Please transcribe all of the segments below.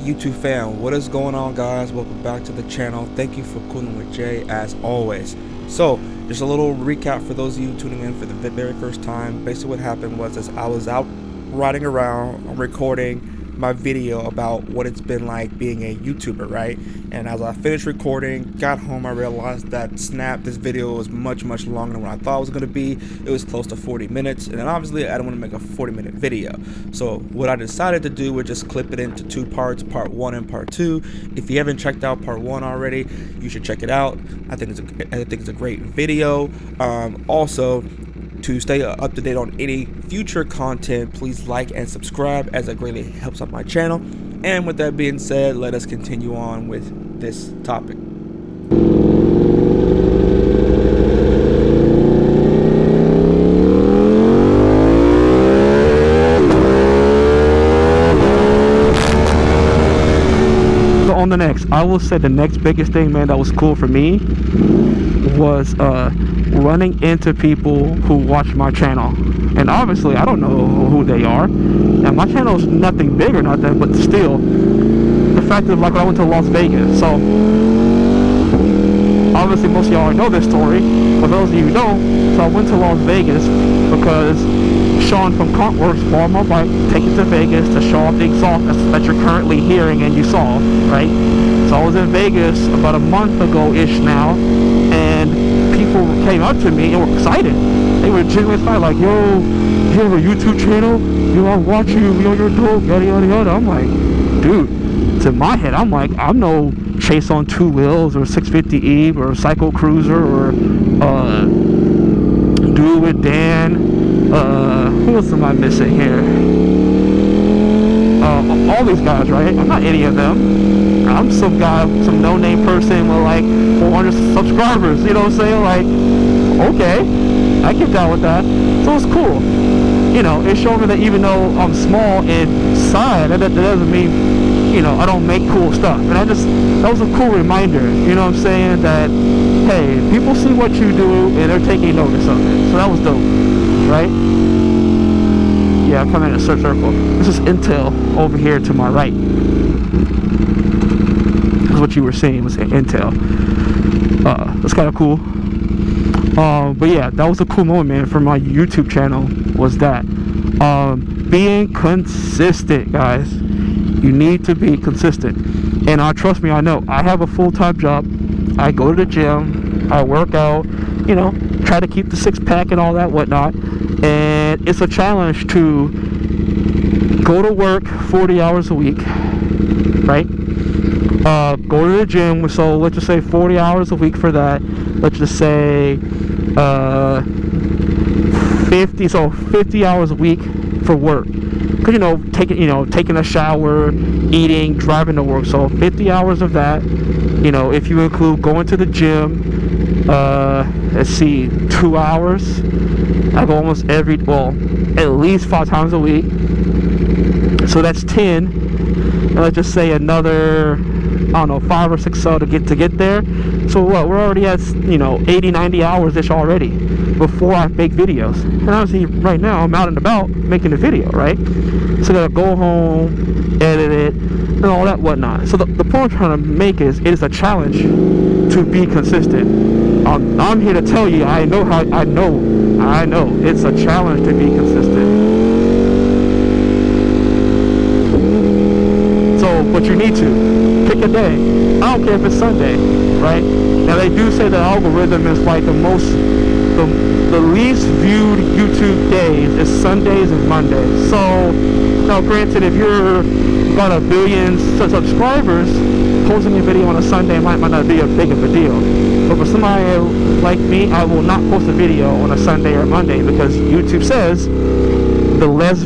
YouTube fam, what is going on, guys? Welcome back to the channel. Thank you for cooling with Jay as always. So just a little recap for those of you tuning in for the very first time. Basically what happened was as I was out riding around recording my video about what it's been like being a YouTuber, right? And as I finished recording, got home, I realized that this video was much longer than what I thought it was going to be. It was close to 40 minutes, and then obviously I don't want to make a 40-minute video. So what I decided to do was just clip it into two parts, part 1 and part 2. If you haven't checked out part 1 already, you should check it out. I think it's a great video. Also, to stay up to date on any future content, please like and subscribe, as it greatly helps out my channel. And with that being said, let us continue on with this topic. So on the next, I will say the next biggest thing, man, that was cool for me was running into people who watch my channel. And obviously I don't know who they are, and my channel is nothing big or nothing, but still the fact that, like, I went to Las Vegas, so obviously most of y'all know this story, but those of you who don't, so I went to Las Vegas because Sean from Contworks borrowed my bike, take it to Vegas to show off the exhaust that you're currently hearing and you saw, right? So I was in Vegas about a month ago-ish now, and people came up to me and were excited. They were genuinely excited, like, yo, you have a YouTube channel? Yo, I watch you, yo, you're dope, yada yada yada. I'm like, dude, to my head, I'm like, I'm no Chase on Two Wheels or 650 Eve or Psycho Cruiser or Do with Dan. Who else am I missing here? All these guys, right? I'm not any of them. I'm some guy, some no-name person with like 400 subscribers, you know what I'm saying? Like, okay, I get down with that. So it's cool. You know, it showed me that even though I'm small inside, that doesn't mean, you know, I don't make cool stuff. And that was a cool reminder, you know what I'm saying, that, hey, people see what you do and they're taking notice of it. So that was dope, right? Yeah, I'm coming in a circle. This is Intel over here to my right. That's what you were seeing, was Intel. That's kind of cool. But yeah, that was a cool moment, man, for my YouTube channel, was that. Being consistent, guys. You need to be consistent. And trust me, I know. I have a full-time job. I go to the gym. I work out. You know, try to keep the six-pack and all that whatnot. And it's a challenge to go to work 40 hours a week, right? Go to the gym, so let's just say 40 hours a week for that. Let's just say 50 hours a week for work. Cause taking a shower, eating, driving to work. So 50 hours of that. You know, if you include going to the gym, let's see, 2 hours. I go almost at least 5 times a week. So that's 10. And let's just say another, I don't know, 5 or 6 to get there. So what, we're already at, 80-90 hours-ish already before I make videos. And obviously right now I'm out and about making a video, right? So I gotta go home, edit it, and all that whatnot. So the point I'm trying to make is, it is a challenge to be consistent. I'm here to tell you, I know it's a challenge to be consistent. But you need to pick a day. I don't care if it's Sunday, right? Now they do say the algorithm is like the least viewed YouTube days is Sundays and Mondays. So now granted, if you're got 1 billion subscribers, posting a video on a Sunday might not be a big of a deal. But for somebody like me, I will not post a video on a Sunday or Monday, because YouTube says the less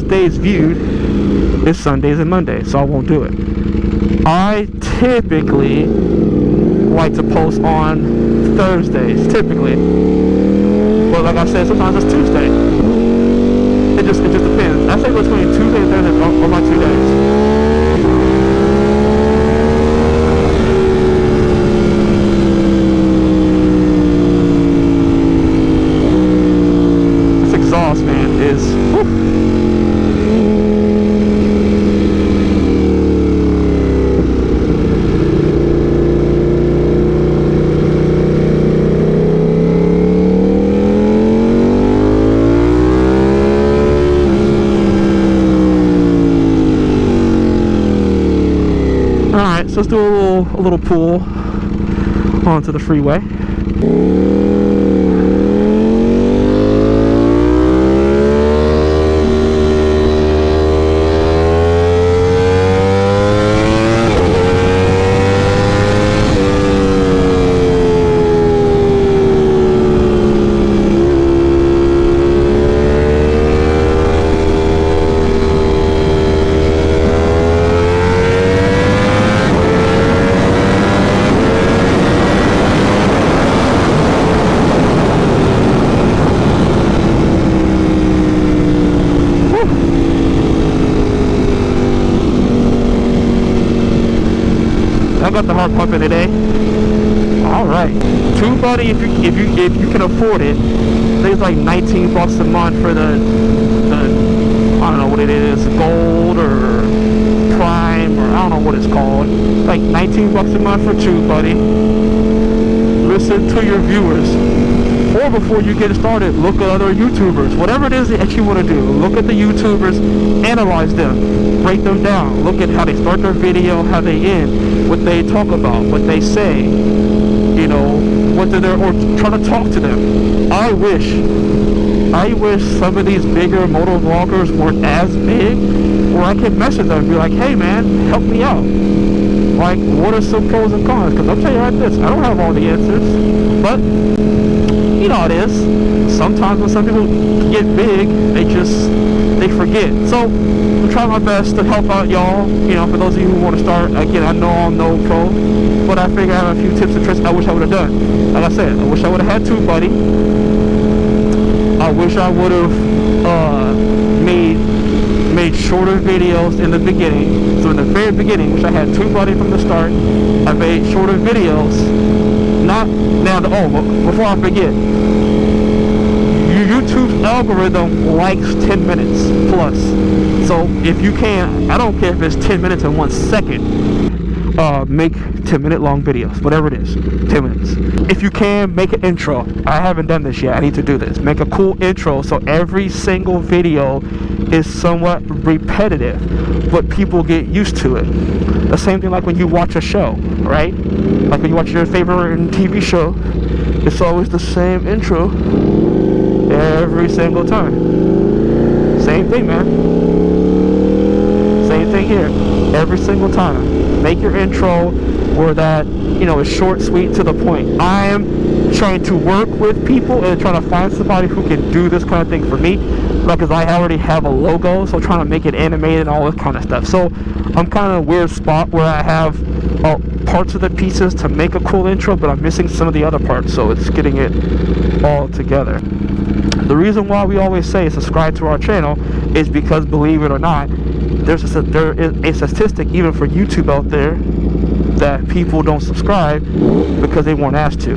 days viewed is Sundays and Mondays, so I won't do it. I typically like to post on Thursdays, typically. But like I said, sometimes it's Tuesday. It just depends. I say between Tuesday and Thursday are my 2 days. Exhaust, man, is whew. right, so let's do a little pull onto the freeway. I got the heart pumping today. All right, TubeBuddy, if you can afford it, I think it's like 19 bucks a month for the I don't know what it is, gold or prime, or I don't know what it's called. Like 19 bucks a month for TubeBuddy. Listen to your viewers, or before you get started, look at other YouTubers. Whatever it is that you want to do, look at the YouTubers, analyze them, break them down, look at how they start their video, how they end, what they talk about, what they say, you know, what they're, or try to talk to them. I wish some of these bigger moto vloggers weren't as big, where I could message them and be like, hey man, help me out. Like, what are some pros and cons? Because I'll tell you like this, I don't have all the answers, but you know how it is. Sometimes when some people get big, they forget. So I'm trying my best to help out y'all. You know, for those of you who want to start, again, I know I'm no pro, but I figure I have a few tips and tricks I wish I would have done. Like I said, I wish I would have had TubeBuddy. I wish I would have made shorter videos in the beginning. So in the very beginning, which I had TubeBuddy from the start, I made shorter videos. Not now. Before I forget, YouTube's algorithm likes 10 minutes plus. So if you can, I don't care if it's 10 minutes and 1 second, make 10-minute long videos, whatever it is, 10 minutes. If you can, make an intro. I haven't done this yet. I need to do this. Make a cool intro so every single video is somewhat repetitive, but people get used to it. The same thing like when you watch a show, right? Like when you watch your favorite TV show, it's always the same intro every single time. Same thing, man. Same thing here. Every single time. Make your intro where that, you know, is short, sweet, to the point. I am trying to work with people and trying to find somebody who can do this kind of thing for me. Like, because I already have a logo, so trying to make it animated and all this kind of stuff. So I'm kind of in a weird spot where I have parts of the pieces to make a cool intro, but I'm missing some of the other parts, so it's getting it all together. The reason why we always say subscribe to our channel is because, believe it or not, there is a statistic even for YouTube out there that people don't subscribe because they weren't asked to.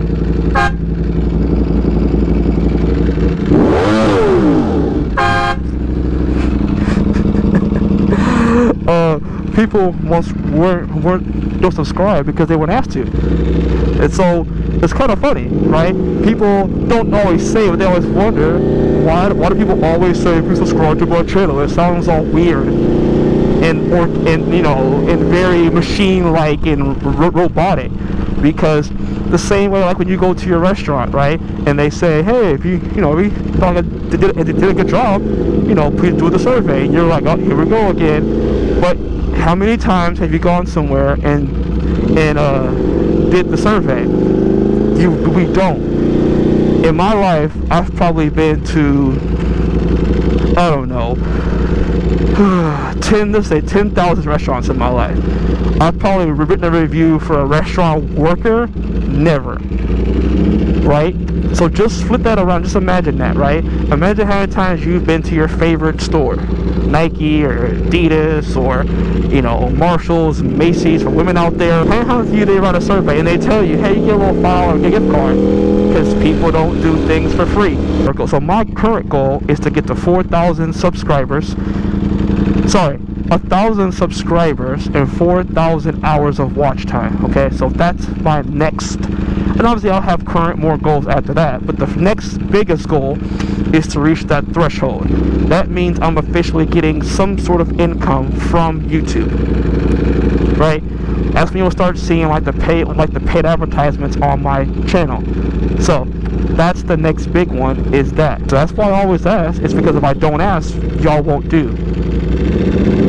People don't subscribe because they weren't asked to. And so it's kind of funny, right? People don't always say, but they always wonder, why do people always say, please subscribe to my channel? It sounds all weird and you know, and very machine-like and robotic. Because the same way, like when you go to your restaurant, right, and they say, hey, if you thought like I did a good job, you know, please do the survey. And you're like, oh, here we go again. But how many times have you gone somewhere and did the survey? We don't. In my life, I've probably been to, I don't know, 10,000 restaurants in my life. I've probably written a review for a restaurant worker, never, right? So just flip that around, just imagine that, right? Imagine how many times you've been to your favorite store, Nike or Adidas or, you know, Marshalls, Macy's, for women out there. How many of you, they run a survey and they tell you, hey, you get a little $5 gift card, because people don't do things for free. So my current goal is to get to 4,000 subscribers. Sorry, 1,000 subscribers and 4,000 hours of watch time. Okay, so that's my next And obviously I'll have more goals after that, but the next biggest goal is to reach that threshold. That means I'm officially getting some sort of income from YouTube, right? That's when you'll start seeing like the paid advertisements on my channel. So that's the next big one, is that. So that's why I always ask. It's because if I don't ask, y'all won't do.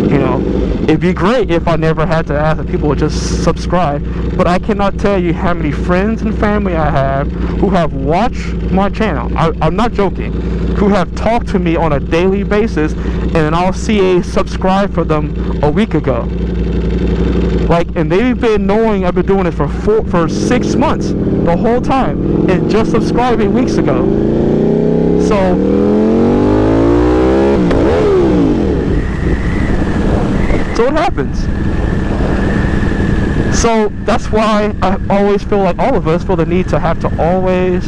You know, it'd be great if I never had to ask and people would just subscribe. But I cannot tell you how many friends and family I have who have watched my channel. I'm not joking. Who have talked to me on a daily basis, and then I'll see a subscribe for them a week ago. Like, and they've been knowing I've been doing it for 6 months, the whole time, and just subscribing weeks ago. So it happens. So that's why I always feel like all of us feel the need to have to always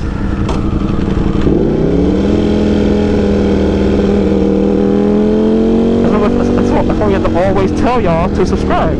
that's why we have to always tell y'all to subscribe.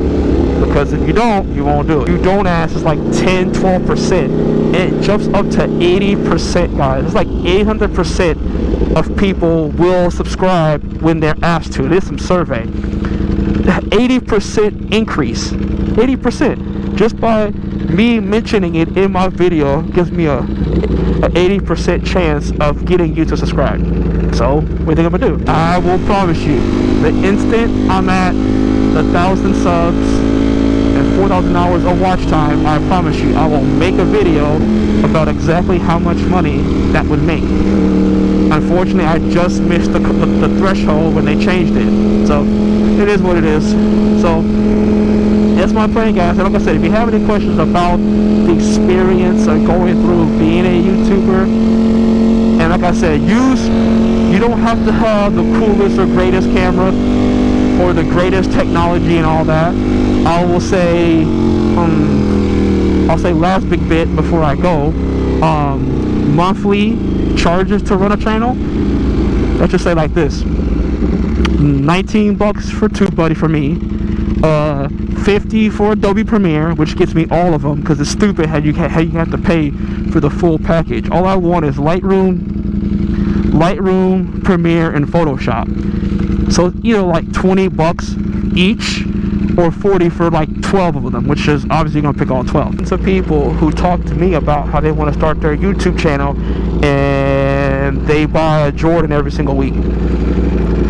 Because if you don't, you won't do it. You don't ask, it's like 10, 12%. And it jumps up to 80%, guys. It's like 800% of people will subscribe when they're asked to. It is some survey. 80% increase. 80%. Just by me mentioning it in my video gives me a 80% chance of getting you to subscribe. So, what do you think I'm gonna do? I will promise you, the instant I'm at 1,000 subs and 4,000 hours of watch time, I promise you, I will make a video about exactly how much money that would make. Unfortunately, I just missed the threshold when they changed it. So, it is what it is. So, that's my plan, guys. And like I said, if you have any questions about the experience of going through being a YouTuber, and like I said, you don't have to have the coolest or greatest camera or the greatest technology and all that. I will say, I'll say last big bit before I go, monthly charges to run a channel. Let's just say like this: 19 bucks for TubeBuddy for me, 50 for Adobe Premiere, which gets me all of them, because it's stupid how you have to pay for the full package. All I want is Lightroom, Premiere, and Photoshop. So, you know, like 20 bucks each, or 40 for like 12 of them, which is obviously going to pick all 12. So people who talk to me about how they want to start their YouTube channel and they buy a Jordan every single week.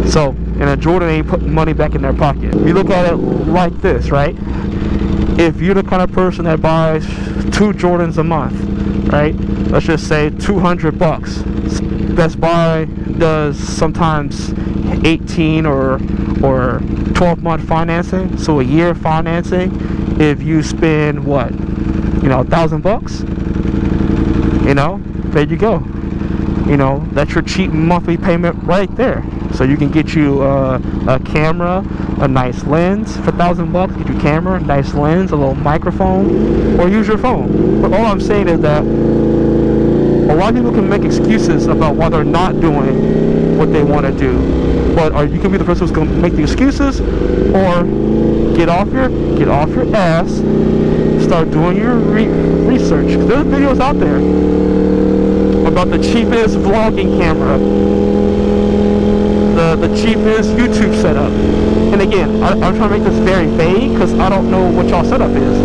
So, and a Jordan ain't putting money back in their pocket. You look at it like this, right? If you're the kind of person that buys 2 Jordans a month, right? Let's just say 200 bucks. Best Buy does sometimes 18 or 12-month financing, so a year financing. If you spend what, you know, 1,000 bucks, you know, there you go. You know, that's your cheap monthly payment right there. So you can get you a camera, a nice lens for 1,000 bucks. Get you a camera, nice lens, a little microphone, or use your phone. But all I'm saying is that a lot of people can make excuses about why they're not doing what they want to do. But are you gonna be the person who's gonna make the excuses, or get off your ass, start doing your research? Because there's videos out there about the cheapest vlogging camera, the cheapest YouTube setup. And again, I'm trying to make this very vague because I don't know what y'all setup is.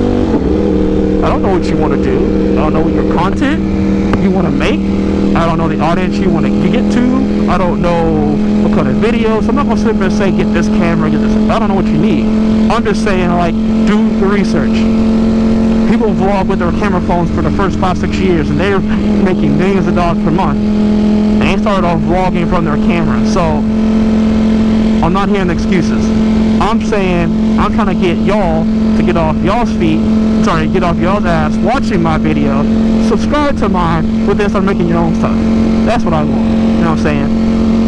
I don't know what you want to do. I don't know what your content you want to make. I don't know the audience you want to get to. I don't know what kind of videos. I'm not going to sit there and say, get this camera, get this. I don't know what you need. I'm just saying, like, do the research. People vlog with their camera phones for the first 5-6 years, and they're making millions of dollars per month. And they started off vlogging from their camera. So, I'm not hearing excuses. I'm saying, I'm trying to get y'all to get off y'all's feet, get off y'all's ass watching my video, subscribe to mine, but then start making your own stuff. That's what I want. You know what I'm saying?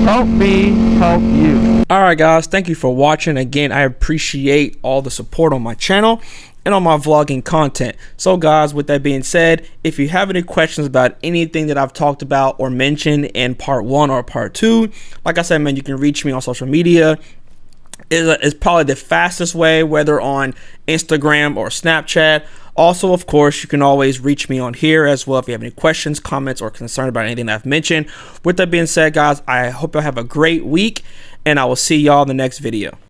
Help me help you. Alright guys, thank you for watching. Again, I appreciate all the support on my channel and on my vlogging content. So guys, with that being said, if you have any questions about anything that I've talked about or mentioned in part 1 or part 2, like I said, man, you can reach me on social media is probably the fastest way, whether on Instagram or Snapchat. Also, of course, you can always reach me on here as well if you have any questions, comments, or concern about anything that I've mentioned. With that being said, guys, I hope y'all have a great week, and I will see y'all in the next video.